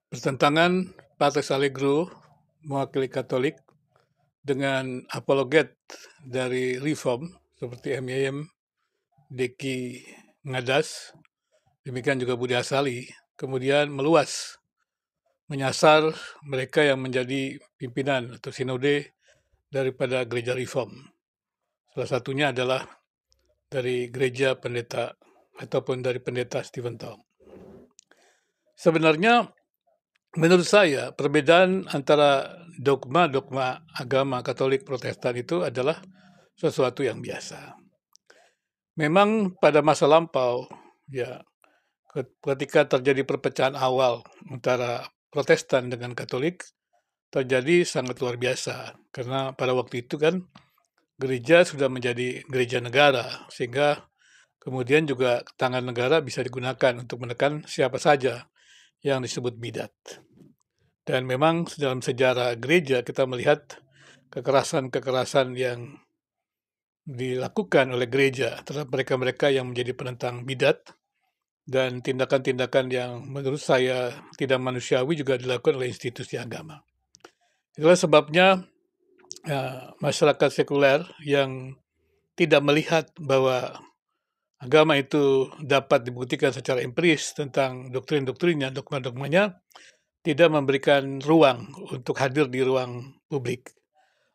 Bertentangan Patrice Allegro mewakili Katolik dengan apologet dari Reform seperti MYM, Deki Ngadas, demikian juga Budi Asali, kemudian meluas menyasar mereka yang menjadi pimpinan atau sinode daripada gereja Reform. Salah satunya adalah dari gereja pendeta ataupun dari pendeta Stephen Tong. Sebenarnya menurut saya perbedaan antara dogma-dogma agama Katolik Protestan itu adalah sesuatu yang biasa. Memang pada masa lampau, ya, ketika terjadi perpecahan awal antara Protestan dengan Katolik, terjadi sangat luar biasa. Karena pada waktu itu kan gereja sudah menjadi gereja negara, sehingga kemudian juga tangan negara bisa digunakan untuk menekan siapa saja yang disebut bidat. Dan memang dalam sejarah gereja kita melihat kekerasan-kekerasan yang dilakukan oleh gereja terhadap mereka-mereka yang menjadi penentang bidat, dan tindakan-tindakan yang menurut saya tidak manusiawi juga dilakukan oleh institusi agama. Itulah sebabnya masyarakat sekuler yang tidak melihat bahwa agama itu dapat dibuktikan secara empiris tentang doktrin-doktrinnya, dogma-dogmanya, tidak memberikan ruang untuk hadir di ruang publik.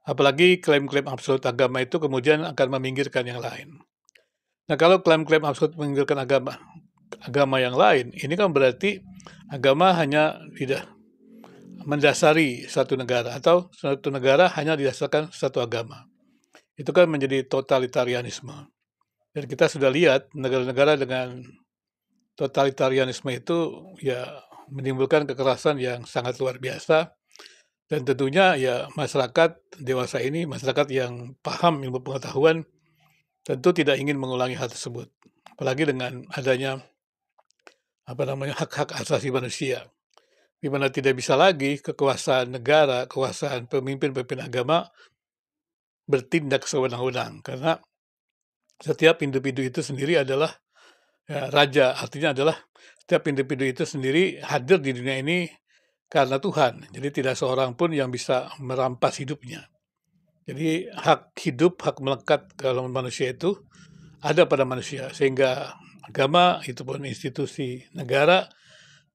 Apalagi klaim-klaim absolut agama itu kemudian akan meminggirkan yang lain. Nah, kalau klaim-klaim absolut meminggirkan agama yang lain, ini kan berarti agama hanya tidak mendasari satu negara atau satu negara hanya didasarkan satu agama. Itu kan menjadi totalitarianisme. Dan kita sudah lihat negara-negara dengan totalitarianisme itu ya menimbulkan kekerasan yang sangat luar biasa. Dan tentunya ya masyarakat dewasa ini, masyarakat yang paham ilmu pengetahuan, tentu tidak ingin mengulangi hal tersebut. Apalagi dengan adanya hak-hak asasi manusia, di mana tidak bisa lagi kekuasaan negara, kekuasaan pemimpin-pemimpin agama bertindak sewenang-wenang, karena setiap individu itu sendiri adalah raja, artinya adalah setiap individu itu sendiri hadir di dunia ini karena Tuhan. Jadi tidak seorang pun yang bisa merampas hidupnya. Jadi hak hidup, hak melekat dalam manusia itu ada pada manusia, sehingga agama itu pun institusi negara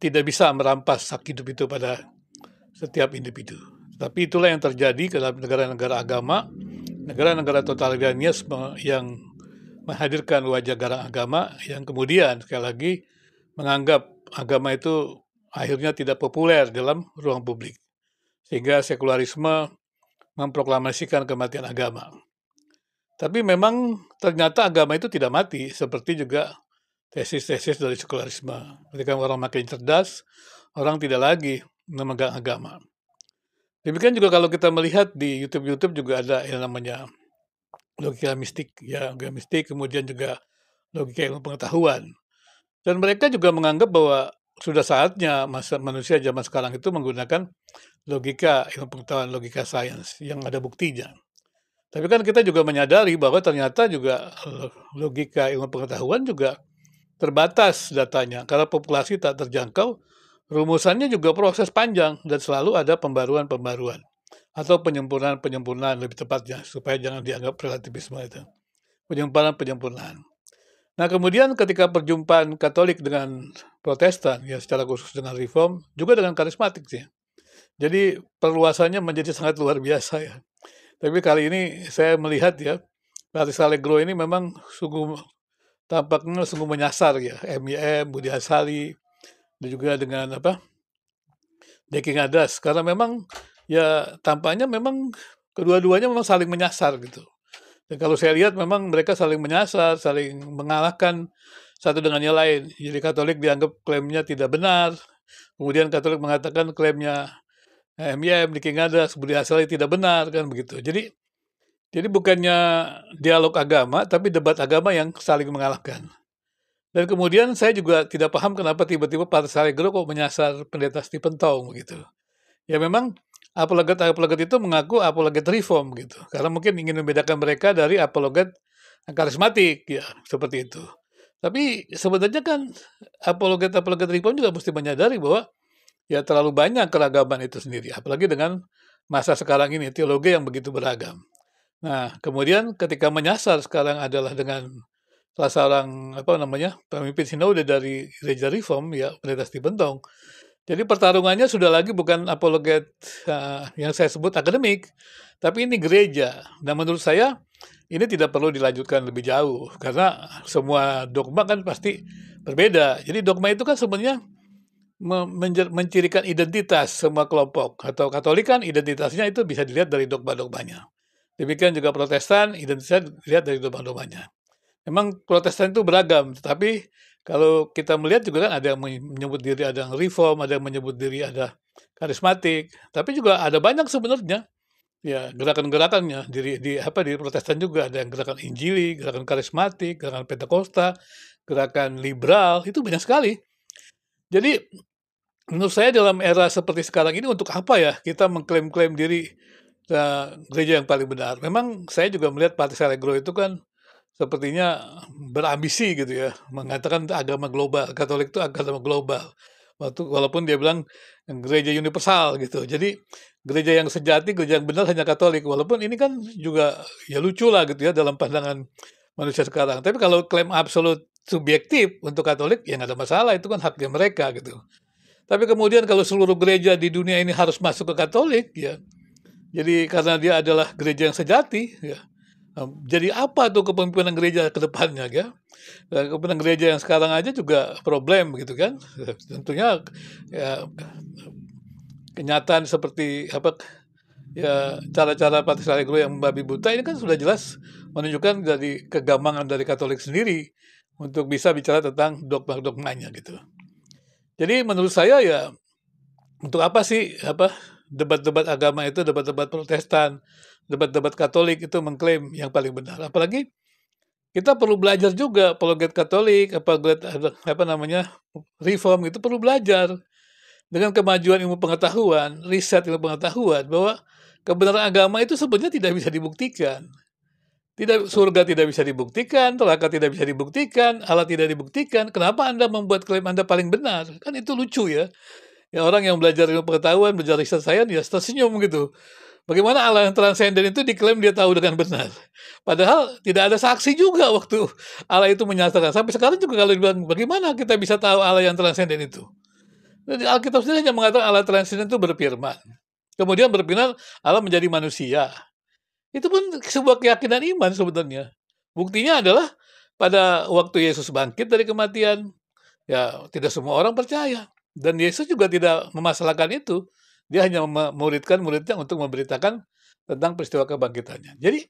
tidak bisa merampas hak hidup itu pada setiap individu. Tapi itulah yang terjadi dalam negara-negara agama, negara-negara totalitarianisme yang menghadirkan wajah garang agama yang kemudian sekali lagi menganggap agama itu akhirnya tidak populer dalam ruang publik. Sehingga sekularisme memproklamasikan kematian agama. Tapi memang ternyata agama itu tidak mati, seperti juga tesis-tesis dari sekularisme. Ketika orang makin cerdas, orang tidak lagi memegang agama. Demikian juga kalau kita melihat di YouTube juga ada yang namanya logika mistik, ya, logika mistik, kemudian juga logika ilmu pengetahuan. Dan mereka juga menganggap bahwa sudah saatnya manusia zaman sekarang itu menggunakan logika ilmu pengetahuan, logika sains yang ada buktinya. Tapi kan kita juga menyadari bahwa ternyata juga logika ilmu pengetahuan juga terbatas datanya. Karena populasi tak terjangkau, rumusannya juga proses panjang dan selalu ada pembaruan-pembaruan atau penyempurnaan-penyempurnaan lebih tepatnya, supaya jangan dianggap relativisme itu. Penyempurnaan-penyempurnaan. Nah, kemudian ketika perjumpaan Katolik dengan Protestan, ya secara khusus dengan Reform, juga dengan karismatik sih. Jadi perluasannya menjadi sangat luar biasa ya. Tapi kali ini saya melihat ya, Patrice Allegro ini memang tampaknya sungguh menyasar ya, MYM, Budi Asali, dan juga dengan Deki Ngadas, karena memang ya tampaknya memang kedua-duanya memang saling menyasar gitu. Dan kalau saya lihat memang mereka saling menyasar, saling mengalahkan satu dengan yang lain. Jadi Katolik dianggap klaimnya tidak benar, kemudian Katolik mengatakan klaimnya MYM, Deki Ngadas, Budi Asali tidak benar, kan begitu. Jadi bukannya dialog agama, tapi debat agama yang saling mengalahkan. Dan kemudian saya juga tidak paham kenapa tiba-tiba Patrice Allegro kok menyasar pendeta Stephen Tong begitu. Ya memang apologet-apologet itu mengaku apologet reform gitu. Karena mungkin ingin membedakan mereka dari apologet karismatik ya, seperti itu. Tapi sebenarnya kan apologet-apologet reform juga mesti menyadari bahwa ya terlalu banyak keragaman itu sendiri, apalagi dengan masa sekarang ini, teologi yang begitu beragam. Nah, kemudian ketika menyasar sekarang adalah dengan salah seorang, pemimpin sinode dari gereja reform, ya Pendeta Stephen Tong. Jadi pertarungannya sudah lagi bukan apologet, yang saya sebut akademik, tapi ini gereja. Dan menurut saya, ini tidak perlu dilanjutkan lebih jauh, karena semua dogma kan pasti berbeda. Jadi dogma itu kan sebenarnya mencirikan identitas semua kelompok, atau Katolik kan identitasnya itu bisa dilihat dari dogma-dogmanya. Demikian juga Protestan, identitasnya dilihat dari dogma-dogmanya. Memang Protestan itu beragam, tetapi kalau kita melihat juga kan ada yang menyebut diri ada yang reform, ada yang menyebut diri ada karismatik, tapi juga ada banyak sebenarnya ya gerakan-gerakannya di Protestan juga ada yang gerakan Injili, gerakan karismatik, gerakan Pentakosta, gerakan liberal, itu banyak sekali. Jadi menurut saya dalam era seperti sekarang ini untuk apa ya kita mengklaim-klaim diri gereja yang paling benar. Memang saya juga melihat Patrice Allegro itu kan sepertinya berambisi gitu ya, mengatakan agama global, Katolik itu agama global. Walaupun dia bilang gereja universal gitu. Jadi gereja yang sejati, gereja yang benar hanya Katolik. Walaupun ini kan juga ya lucu lah gitu ya dalam pandangan manusia sekarang. Tapi kalau klaim absolut subjektif untuk Katolik ya nggak ada masalah, itu kan haknya mereka gitu. Tapi kemudian kalau seluruh gereja di dunia ini harus masuk ke Katolik ya, jadi karena dia adalah gereja yang sejati ya. Jadi apa tuh kepemimpinan gereja ke depannya ya? Kepemimpinan gereja yang sekarang aja juga problem gitu kan. Tentunya ya kenyataan seperti ya cara-cara Patrice Allegro yang membabi buta ini kan sudah jelas menunjukkan dari kegamangan dari Katolik sendiri untuk bisa bicara tentang dogma-dogmanya gitu. Jadi menurut saya ya untuk apa sih debat-debat agama itu, debat-debat Protestan, debat-debat Katolik itu mengklaim yang paling benar. Apalagi kita perlu belajar juga apologet Katolik, apologet Reform itu perlu belajar. Dengan kemajuan ilmu pengetahuan, riset ilmu pengetahuan bahwa kebenaran agama itu sebenarnya tidak bisa dibuktikan. Surga tidak bisa dibuktikan, neraka tidak bisa dibuktikan, Allah tidak dibuktikan. Kenapa Anda membuat klaim Anda paling benar? Kan itu lucu ya. Ya orang yang belajar ilmu pengetahuan, belajar riset sains, ya tersenyum gitu. Bagaimana Allah yang transenden itu diklaim dia tahu dengan benar. Padahal tidak ada saksi juga waktu Allah itu menyatakan. Sampai sekarang juga kalau dibilang, bagaimana kita bisa tahu Allah yang transenden itu? Jadi Alkitab sendiri hanya mengatakan Allah transenden itu berfirman. Kemudian berfirman Allah menjadi manusia. Itu pun sebuah keyakinan iman sebenarnya. Buktinya adalah pada waktu Yesus bangkit dari kematian, ya tidak semua orang percaya. Dan Yesus juga tidak memasalahkan itu. Dia hanya memuridkan muridnya untuk memberitakan tentang peristiwa kebangkitannya. Jadi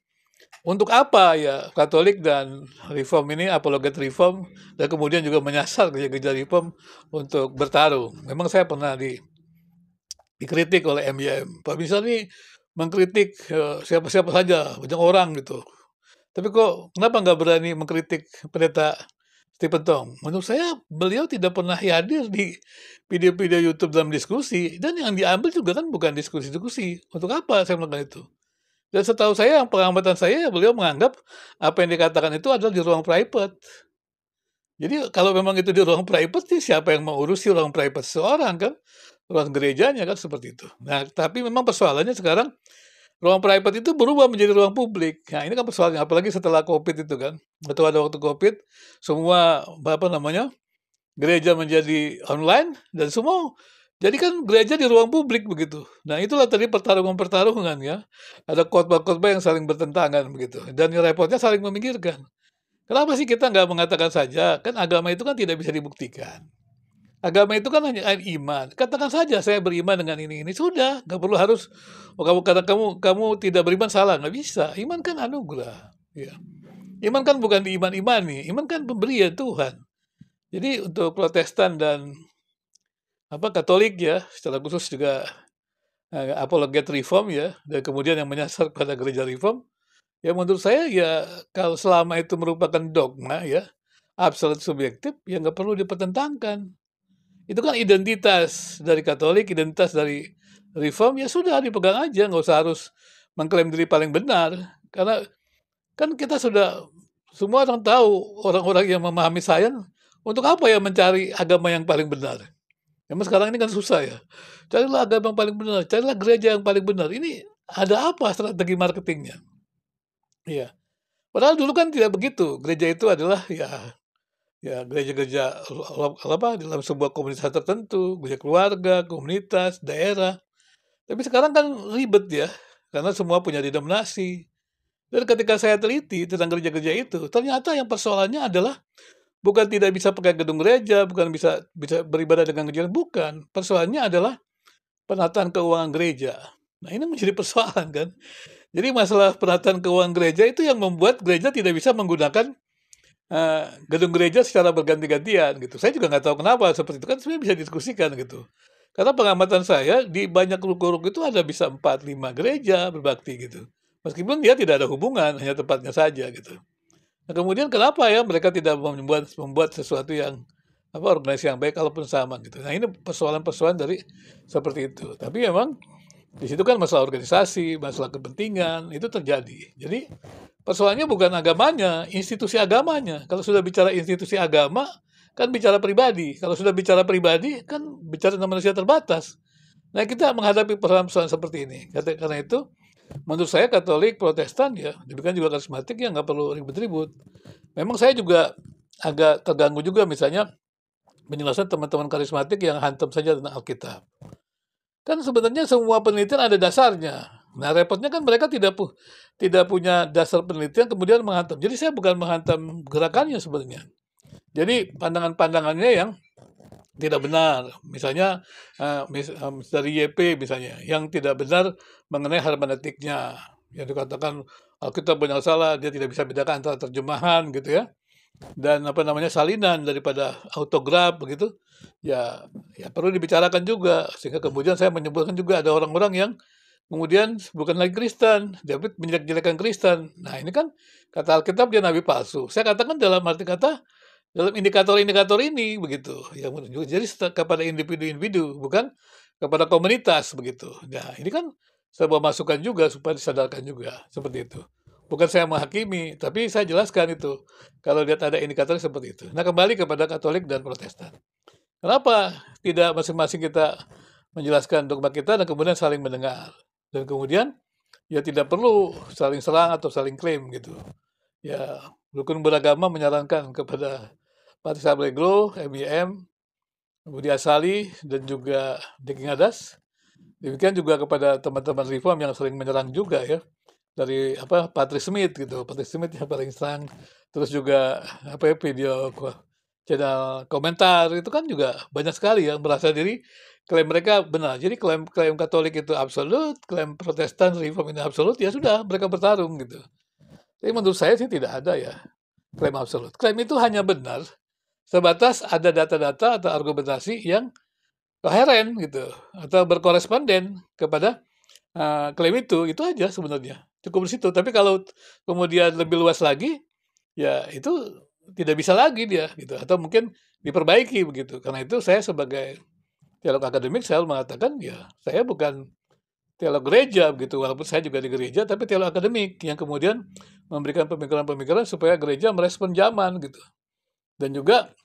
untuk apa ya Katolik dan Reform ini, apologet Reform, dan kemudian juga menyasar gereja-gereja Reform untuk bertarung. Memang saya pernah dikritik oleh MYM. Pak Misal ini mengkritik siapa-siapa saja, banyak orang gitu. Tapi kok kenapa nggak berani mengkritik pendeta Stephen Tong? Menurut saya beliau tidak pernah hadir di video-video YouTube dalam diskusi, dan yang diambil juga kan bukan diskusi-diskusi. Untuk apa saya melakukan itu? Dan setahu saya, yang pengamatan saya, beliau menganggap apa yang dikatakan itu adalah di ruang private. Jadi kalau memang itu di ruang private, siapa yang mau urusi ruang private seseorang kan? Ruang gerejanya kan seperti itu. Nah, tapi memang persoalannya sekarang ruang private itu berubah menjadi ruang publik. Nah, ini kan persoalannya, apalagi setelah COVID itu kan. Atau ada waktu COVID, semua gereja menjadi online dan semua jadi kan gereja di ruang publik begitu. Nah, itulah tadi pertarungan-pertarungan ya. Ada khotbah-khotbah yang saling bertentangan begitu. Dan yang repotnya saling memikirkan. Kenapa sih kita nggak mengatakan saja, kan agama itu kan tidak bisa dibuktikan. Agama itu kan hanya iman. Katakan saja saya beriman dengan ini. Sudah, nggak perlu harus kamu kata kamu tidak beriman salah, nggak bisa. Iman kan anugerah. Ya. Iman kan bukan diiman-imani, iman kan pemberian Tuhan. Jadi untuk Protestan dan Katolik ya, secara khusus juga apologet Reform ya, dan kemudian yang menyasar pada gereja Reform, ya menurut saya ya kalau selama itu merupakan dogma ya, absolut subjektif, ya nggak perlu dipertentangkan. Itu kan identitas dari Katolik, identitas dari Reform, ya sudah dipegang aja, nggak usah harus mengklaim diri paling benar. Karena kan kita sudah, semua orang tahu, orang-orang yang memahami sains, untuk apa ya mencari agama yang paling benar? Memang sekarang ini kan susah ya. Carilah agama yang paling benar, carilah gereja yang paling benar. Ini ada apa strategi marketingnya? Iya. Padahal dulu kan tidak begitu. Gereja itu adalah ya gereja-gereja apa dalam sebuah komunitas tertentu, gereja keluarga, komunitas, daerah. Tapi sekarang kan ribet ya, karena semua punya denominasi. Dan ketika saya teliti tentang gereja-gereja itu, ternyata yang persoalannya adalah bukan tidak bisa pakai gedung gereja, bukan bisa bisa beribadah dengan gereja, bukan. Persoalannya adalah penataan keuangan gereja. Nah, ini menjadi persoalan kan. Jadi masalah penataan keuangan gereja itu yang membuat gereja tidak bisa menggunakan gedung gereja secara berganti-gantian gitu. Saya juga nggak tahu kenapa seperti itu, kan sebenarnya bisa diskusikan gitu. Karena pengamatan saya di banyak ruko-ruko itu ada bisa 4, 5 gereja berbakti gitu. Meskipun dia tidak ada hubungan, hanya tempatnya saja gitu. Nah, kemudian kenapa ya mereka tidak membuat membuat sesuatu yang organisasi yang baik kalaupun sama gitu. Nah, ini persoalan-persoalan dari seperti itu. Tapi memang di situ kan masalah organisasi, masalah kepentingan itu terjadi. Jadi persoalannya bukan agamanya, institusi agamanya. Kalau sudah bicara institusi agama, kan bicara pribadi. Kalau sudah bicara pribadi, kan bicara tentang manusia terbatas. Nah, kita menghadapi persoalan-persoalan seperti ini. Karena itu, menurut saya Katolik, Protestan ya, demikian juga karismatik ya nggak perlu ribut-ribut. Memang saya juga agak terganggu juga misalnya penjelasan teman-teman karismatik yang hantam saja tentang Alkitab. Kan sebenarnya semua penelitian ada dasarnya. Nah, repotnya kan mereka tidak punya dasar penelitian kemudian menghantam. Jadi saya bukan menghantam gerakannya sebenarnya. Jadi pandangan-pandangannya yang tidak benar. Misalnya dari YP misalnya yang tidak benar mengenai hermeneutiknya. Yang dikatakan Alkitab banyak salah, dia tidak bisa bedakan antara terjemahan gitu ya. Dan salinan daripada autograf begitu. Ya perlu dibicarakan juga sehingga kemudian saya menyebutkan juga ada orang-orang yang kemudian bukan lagi Kristen, tapi menjelek-jelekan Kristen. Nah, ini kan kata Alkitab dia nabi palsu. Saya katakan dalam arti kata dalam indikator-indikator ini begitu. Yang menunjuk jadi kepada individu-individu bukan kepada komunitas begitu. Nah, ini kan sebuah masukan juga supaya disadarkan juga seperti itu. Bukan saya menghakimi, tapi saya jelaskan itu. Kalau lihat ada indikator seperti itu. Nah, kembali kepada Katolik dan Protestan. Kenapa tidak masing-masing kita menjelaskan dogma kita dan kemudian saling mendengar? Dan kemudian ya tidak perlu saling serang atau saling klaim gitu. Ya, Rukun Beragama menyarankan kepada Patrice Abreglo, MIM, Budi Asali, dan juga Diki Ngadas. Demikian juga kepada teman-teman Reform yang sering menyerang juga ya. Dari Patrice Smith gitu. Patrice Smith yang paling serang. Terus juga video channel komentar itu kan juga banyak sekali yang merasa diri klaim mereka benar. Jadi klaim Katolik itu absolut, klaim Protestan Reform ini absolut, ya sudah mereka bertarung gitu. Tapi menurut saya sih tidak ada ya klaim absolut. Klaim itu hanya benar sebatas ada data-data atau argumentasi yang koheren gitu atau berkoresponden kepada klaim itu aja sebenarnya. Cukup di situ. Tapi kalau kemudian lebih luas lagi, ya itu tidak bisa lagi dia gitu atau mungkin diperbaiki begitu. Karena itu saya sebagai teolog akademik selalu mengatakan ya saya bukan teolog gereja begitu walaupun saya juga di gereja tapi teolog akademik yang kemudian memberikan pemikiran-pemikiran supaya gereja merespon zaman gitu dan juga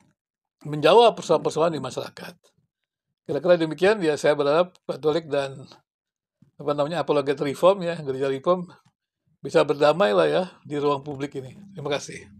menjawab persoalan-persoalan di masyarakat. Kira-kira demikian ya saya berharap Katolik dan apologet reform ya gereja reform bisa berdamai lah ya di ruang publik ini. Terima kasih.